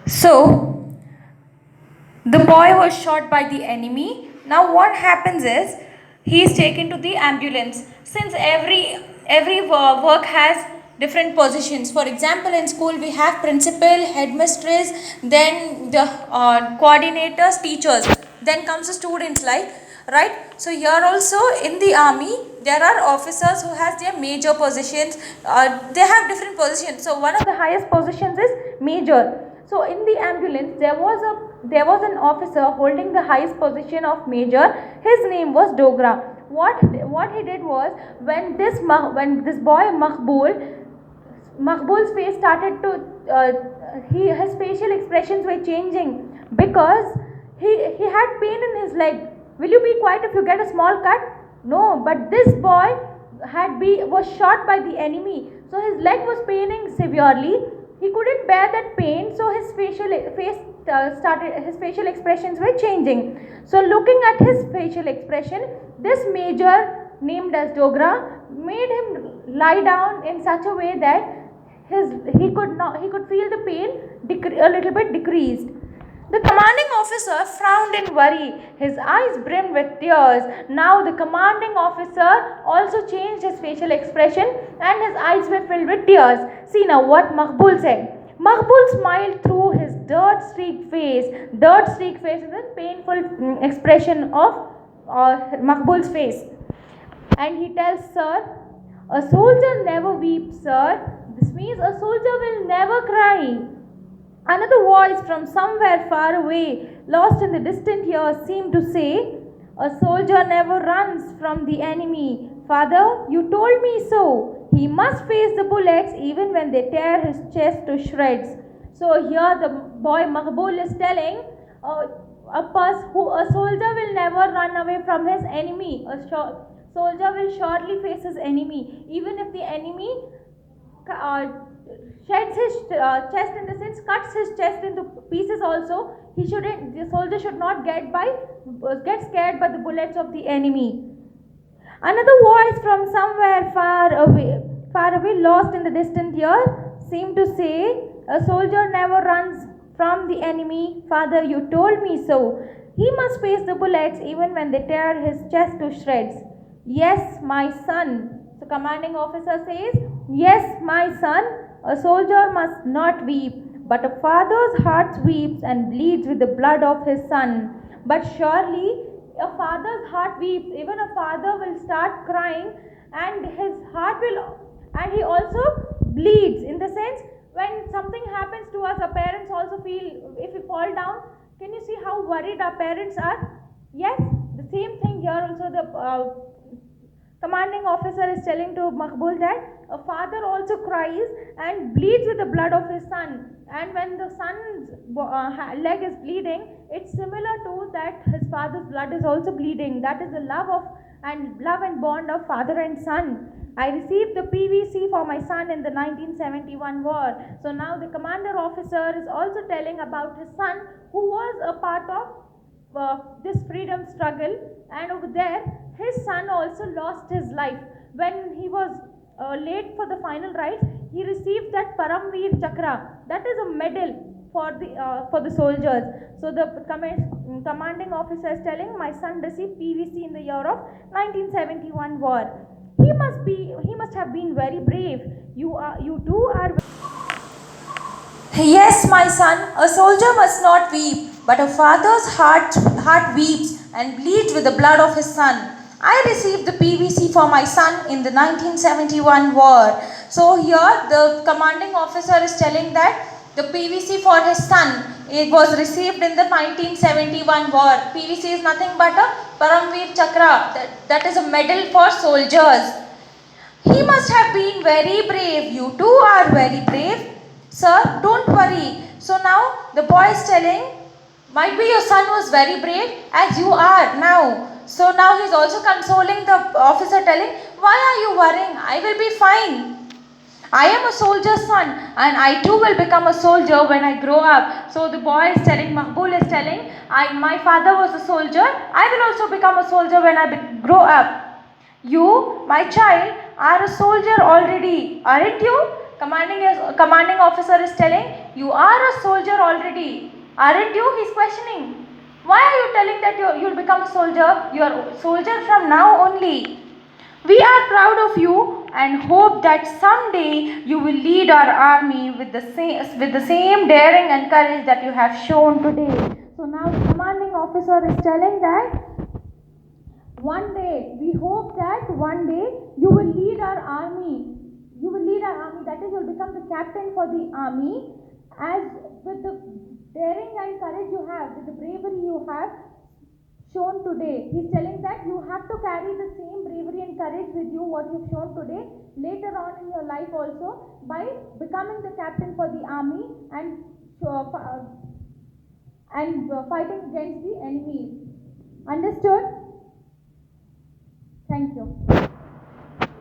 So, the boy was shot by the enemy. Now what happens is he is taken to the ambulance. Since every work has different positions. For example, in school we have principal, headmistress, then the coordinators, teachers. Then comes the students, like, right. So here also in the army there are officers who has their major positions. They have different positions. So one of the highest positions is major. So in the ambulance there was an officer holding the highest position of major. His name was Dogra. What he did was, when this boy Maqbul's face started to his facial expressions were changing, because he had pain in his leg. Will you be quiet if you get a small cut? No, but this boy was shot by the enemy, so his leg was paining severely. He couldn't bear that pain, so his facial expressions were changing. So looking at his facial expression, this major named as Dogra made him lie down in such a way that he could feel the pain a little bit decreased. The commanding officer frowned in worry. His eyes brimmed with tears. Now the commanding officer also changed his facial expression and his eyes were filled with tears. See now what Maqbul said. Maqbul smiled through his dirt-streaked face. Dirt-streaked face is the painful expression of Maqbul's face. And he tells, Sir, a soldier never weeps, sir. This means a soldier will never cry. Another voice from somewhere far away, lost in the distant years, seemed to say, a soldier never runs from the enemy. Father, you told me so. He must face the bullets even when they tear his chest to shreds. So here the boy Maqbul is telling, a soldier will never run away from his enemy. Soldier will surely face his enemy, even if the enemy uh, sheds his chest, in the sense cuts his chest into pieces. Also, the soldier should not get scared by the bullets of the enemy. Another voice from somewhere far away, lost in the distant year, seemed to say, a soldier never runs from the enemy. Father, you told me so. He must face the bullets even when they tear his chest to shreds. Yes, my son. The commanding officer says, yes, my son, a soldier must not weep, but a father's heart weeps and bleeds with the blood of his son. But surely a father's heart weeps, even a father will start crying, and his heart will, and he also bleeds, in the sense, when something happens to us, our parents also feel, if we fall down, can you see how worried our parents are? Yes, the same thing here also. The commanding officer is telling to Maqbul that a father also cries and bleeds with the blood of his son, and when the son's leg is bleeding, it's similar to that his father's blood is also bleeding. That is the love and bond of father and son. I received the PVC for my son in the 1971 war. So now the commander officer is also telling about his son, who was a part of this freedom struggle, and over there his son also lost his life when he was late for the final rites. He received that Paramveer Chakra, that is a medal for the soldiers. So the commanding officer is telling, my son received PVC in the year of 1971 war. He must have been very brave. You too are. Yes, my son, a soldier must not weep, but a father's heart weeps and bleeds with the blood of his son. I received the PVC for my son in the 1971 war. So here the commanding officer is telling that the PVC for his son, it was received in the 1971 war. PVC is nothing but a Paramveer Chakra, that is a medal for soldiers. He must have been very brave. You too are very brave. Sir, don't worry. So now the boy is telling, might be your son was very brave as you are now. So now he is also consoling the officer, telling, why are you worrying? I will be fine. I am a soldier's son, and I too will become a soldier when I grow up. So the boy is telling, Maqbul is telling, my father was a soldier. I will also become a soldier when I grow up. You, my child, are a soldier already, aren't you? commanding officer is telling, you are a soldier already, aren't you? He's questioning. Why are you telling that you'll become a soldier? You are a soldier from now only. We are proud of you and hope that someday you will lead our army with the same daring and courage that you have shown today. So now the commanding officer is telling that one day, we hope that one day you will lead our army. You will lead our army, that is, you will become the captain for the army, as with the daring and courage you have, with the bravery you have shown today. He is telling that you have to carry the same bravery and courage with you what you have shown today later on in your life also, by becoming the captain for the army and fighting against the enemy. Understood? Thank you.